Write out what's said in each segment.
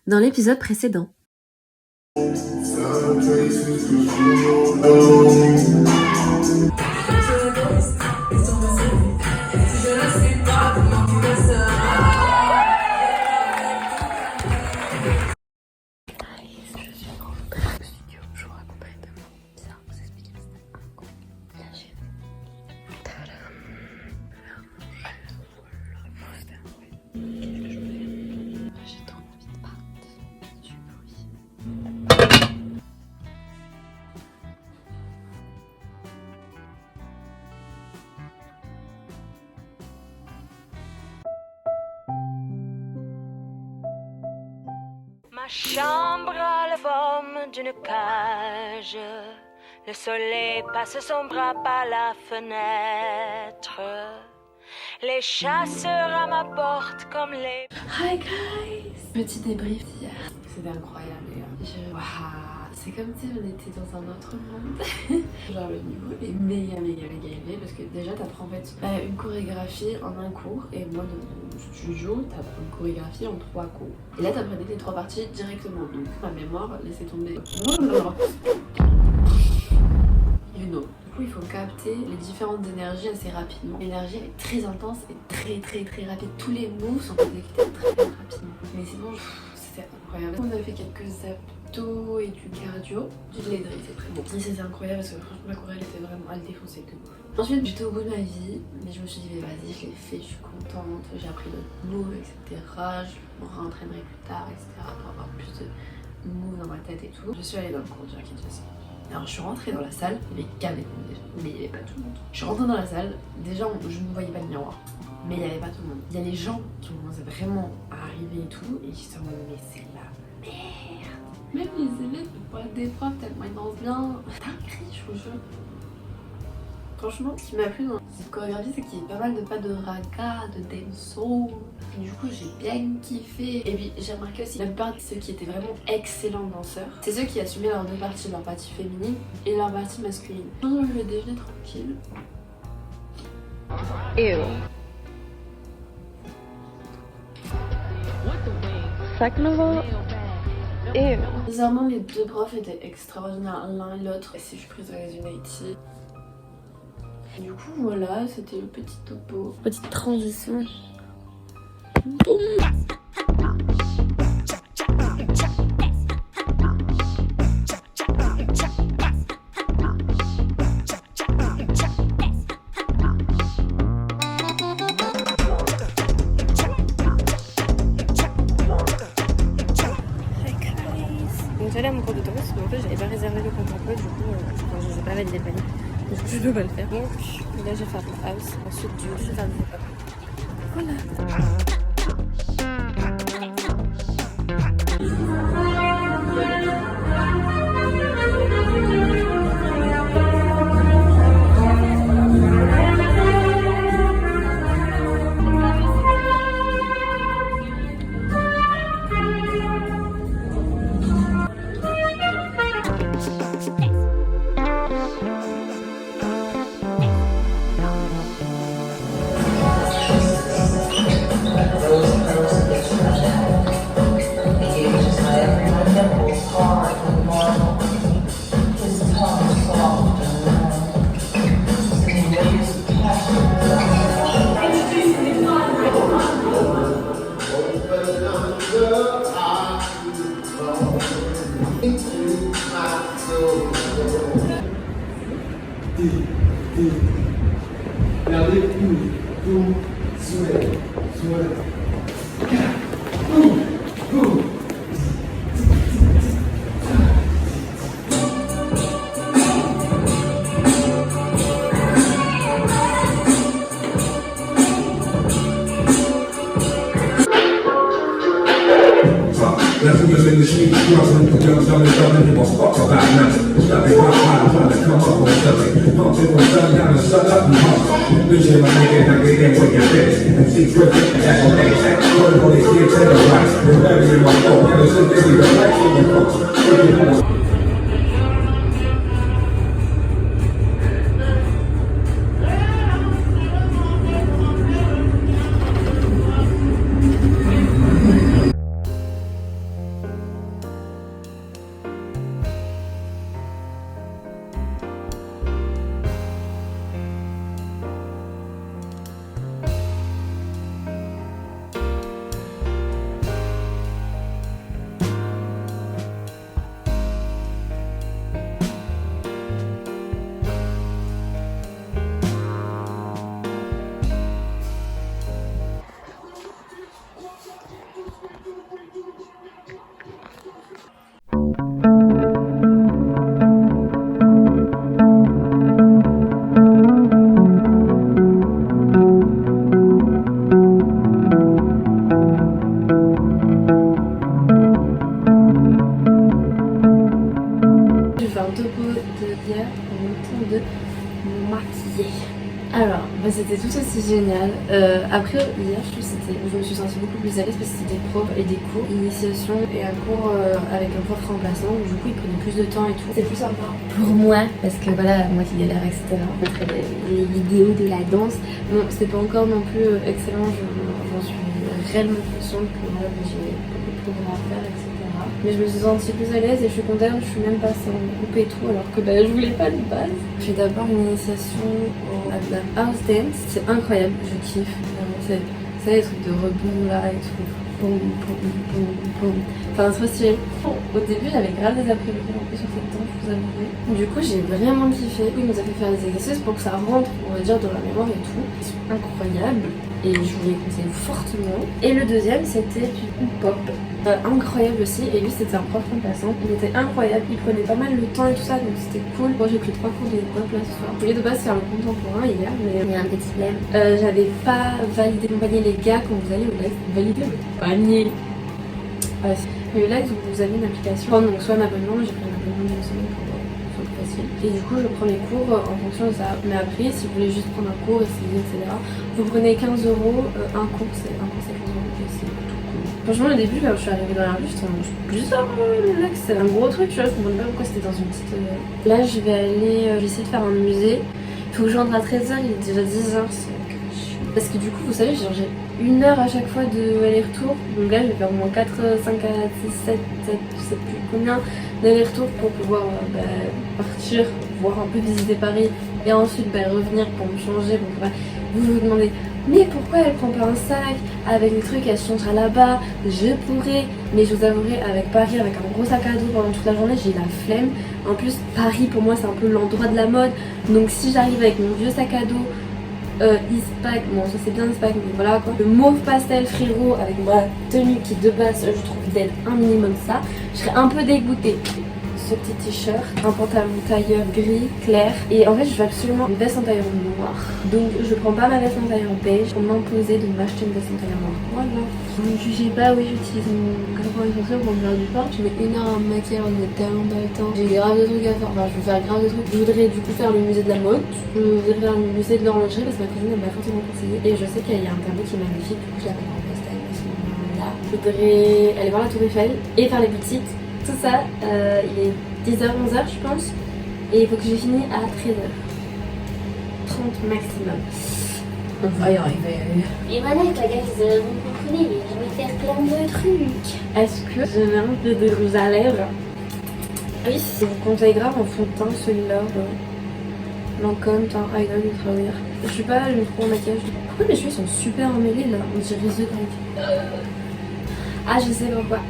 dans l'épisode précédent. Ma chambre a la forme d'une cage. Le soleil passe son bras par la fenêtre. Les chasseurs à ma porte comme les... Hi guys! Petit débrief d'hier. C'était incroyable les gars. C'est comme si on était dans un autre monde. Genre le niveau est méga élevé parce que déjà t'apprends en fait une chorégraphie en un cours et moi dans le studio t'apprends une chorégraphie en 3 cours. Et là t'apprenais les 3 parties directement donc ma mémoire laissait tomber. You know. Du coup il faut capter les différentes énergies assez rapidement. L'énergie elle est très intense et très rapide. Tous les moves sont exécutés très rapidement. Mais sinon c'était incroyable. On a fait quelques abdos et du cardio, du leg drill, c'est très bon. Et c'était incroyable parce que franchement la chorale était vraiment à le défoncer que ouf. Ensuite j'étais au bout de ma vie, mais je me suis dit mais vas-y je l'ai fait, je suis contente, j'ai appris d'autres moves, etc. Je me réentraînerai plus tard, etc. pour avoir plus de moves dans ma tête et tout. Je suis allée dans le cours direct de toute façon. Alors je suis rentrée dans la salle, il y avait qu'avec moi déjà, mais il n'y avait pas tout le monde. Je suis rentrée dans la salle, déjà je ne voyais pas de miroir, mais il n'y avait pas tout le monde. Il y a les gens qui commençaient vraiment à arriver et tout, et j'étais en mode mais c'est la merde. Même les élèves ne pas des profs tellement ils dansent bien. Dinguerie, je vous jure. Franchement, ce qui m'a plu dans cette chorégraphie, c'est qu'il y a pas mal de pas de raga, de dancehall. Du coup, j'ai bien kiffé. Et puis, j'ai remarqué aussi la plupart de ceux qui étaient vraiment excellents danseurs, c'est ceux qui assumaient leurs deux parties, leur partie féminine et leur partie masculine. Je vais déjeuner tranquille. Chaque nouveau. Bizarrement, les deux profs étaient extraordinaires l'un et l'autre. Et si je prise les Unity. Du coup, voilà, c'était le petit topo. Petite transition. Donc j'allais à mon cours de danse, mais en fait j'avais pas réservé le compte emploi, du coup je n'ai pas validé le panier. Du coup je peux pas le faire. Donc là j'ai fait un house, ensuite je vais faire des étapes. Voilà. Now who was in the street, crossing the guns, I'm give a fuck about nothing. Stuck in my mind, trying to come up with something. Pumping with sun down and sun up and hustle. Vision my nigga, I get in with your bitch. And see dripping, that's what they say. Word on these kids to the right. Remember in my phone, ever since they be the lights in the phone. Mais c'était tout aussi génial. Après, hier, je me suis sentie beaucoup plus à l'aise parce que c'était des profs et des cours, initiation et un cours avec un prof remplaçant. Du coup, il prenait plus de temps et tout. C'est plus sympa. Pour moi, parce que voilà, moi qui galère, etc. Montrer les vidéos de la danse. Bon, c'est pas encore non plus excellent. J'en suis réellement consciente que là, j'ai beaucoup de progrès à faire, etc. Mais je me suis sentie plus à l'aise et je suis contente, je suis même passée en groupe et tout alors que je voulais pas de base. J'ai d'abord une initiation à la house dance, c'est incroyable, je kiffe. C'est les trucs de rebond là et tout. Boum, boum, boum, boum. Enfin, trop stylé. Au début, j'avais grave des après-midi un peu sur cette danse, je vous avouerai. Du coup, j'ai vraiment kiffé. Il nous a fait faire des exercices pour que ça rentre, on va dire, dans la mémoire et tout. C'est incroyable. Et je vous les conseille fortement. Et le deuxième, c'était du hip-hop. Incroyable aussi. Et lui, c'était un prof remplaçant. Il était incroyable. Il prenait pas mal le temps et tout ça, donc c'était cool. Moi, j'ai pris 3 cours de hip-hop là ce soir. Je voulais de base faire le contemporain hier, mais il y a un petit problème. J'avais pas validé mon panier, les gars, quand vous allez au live. Validez le panier. Bref. Le live, vous avez une application. Donc, soit un abonnement, j'ai pris un abonnement d'une semaine pour facile. Et du coup, je prends les cours en fonction de ça. Mais après, si vous voulez juste prendre un cours, essayer, etc., vous prenez 15 euros. Un cours, c'est 15 euros. C'est tout cool. Franchement, au début, quand je suis arrivée dans la rue, j'étais en bizarre, le lac, c'est un gros truc, tu vois. Je comprenais pas pourquoi c'était dans une petite. Là, je vais aller. Je vais essayer de faire un musée. Il faut que je rentre à 13h, il est déjà 10h. Parce que du coup, vous savez, j'ai 1 heure à chaque fois de aller-retour. Donc là, je vais faire au moins 4, 5 à 6, 7, je sais plus combien d'aller-retour pour pouvoir partir, voir un peu visiter Paris et ensuite revenir pour me changer. Donc vous vous demandez, mais pourquoi elle prend pas un sac avec les trucs, elle changera là-bas? Je pourrais, mais je vous avouerai, avec Paris, avec un gros sac à dos pendant toute la journée, j'ai la flemme. En plus, Paris pour moi, c'est un peu l'endroit de la mode. Donc si j'arrive avec mon vieux sac à dos, Eastpak, bon ça c'est bien Eastpak mais voilà quoi. Le mauve pastel frérot avec ma tenue qui de base je trouve d'être un minimum ça. Je serais un peu dégoûtée. Ce petit t-shirt, un pantalon tailleur gris clair et en fait je veux absolument une veste en tailleur noir. Donc je prends pas ma veste en tailleur beige pour m'imposer de m'acheter une veste en tailleur noir. Voilà. Ne jugez pas, oui j'utilise mon grave essentiel pour me faire du sport. Je mets 1 heure à me maquiller avant d'être tellement pas le temps. J'ai grave de trucs à faire, enfin je veux faire grave de trucs. Je voudrais du coup faire le musée de la mode. Je voudrais faire le musée de l'horlogerie parce que ma cousine elle m'a forcément conseillé. Et je sais qu'il y a un tableau qui est magnifique, du coup je l'avais en pastel à ce moment-là. Je voudrais aller voir la tour Eiffel et faire les boutiques. Tout ça, il est 10h, 11h je pense. Et il faut que j'ai fini à 13h. 30 maximum. On va y arriver. Et voilà, la guys, vous comprenez, je vais faire plein de trucs. Est-ce que je mets un peu de rouge à lèvres? Oui, je vous conseille grave en fond de teint celui-là. Lancôme, teint eyeliner, ultra. Je suis pas le trop en maquillage. Pourquoi mes cheveux sont super emmêlés là? On dirait The Greg. Ah, je sais pourquoi.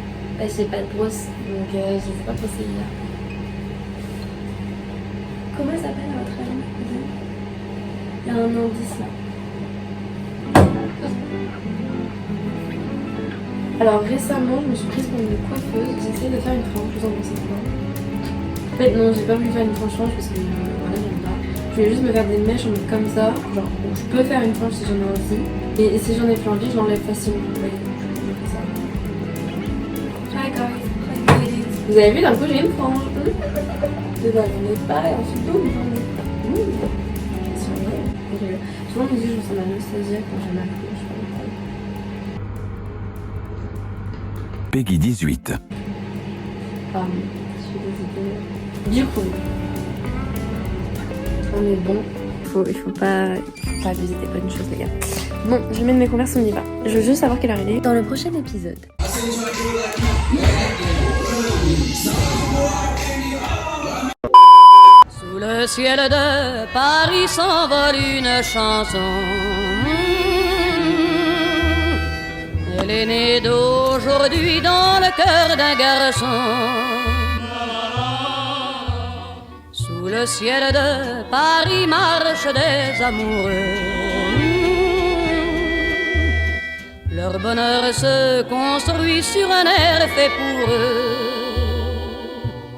J'ai pas de brosse, donc je sais pas conseiller là. Comment elle s'appelle à votre avis? Il y a un indice là. Alors récemment, je me suis prise pour une coiffeuse. J'essaie de faire une frange, vous en pensez quoi? En fait, non, j'ai pas voulu faire une frange parce que voilà, j'aime pas. Je voulais juste me faire des mèches en mode comme ça. Genre, bon, je peux faire une frange si j'en ai envie. Et si j'en ai plus envie, je l'enlève facilement. Vous voyez, je fais ça. Hi guys. Vous avez vu, d'un coup, j'ai une frange. Et bah, j'en ai pas, et ensuite, boum, j'en ai. Souvent, mes yeux, je ressemble à Anastasia quand j'ai ma couche. Peggy 18. Pardon, je suis désolée. Du coup, on est bon. Il faut pas abuser des bonnes choses, les gars. Bon, je mets mes converses, on y va. Je veux juste savoir quelle heure il est. Dans le prochain épisode. Sous le ciel de Paris s'envole une chanson. Elle est née d'aujourd'hui dans le cœur d'un garçon. Sous le ciel de Paris marchent des amoureux. Leur bonheur se construit sur un air fait pour eux.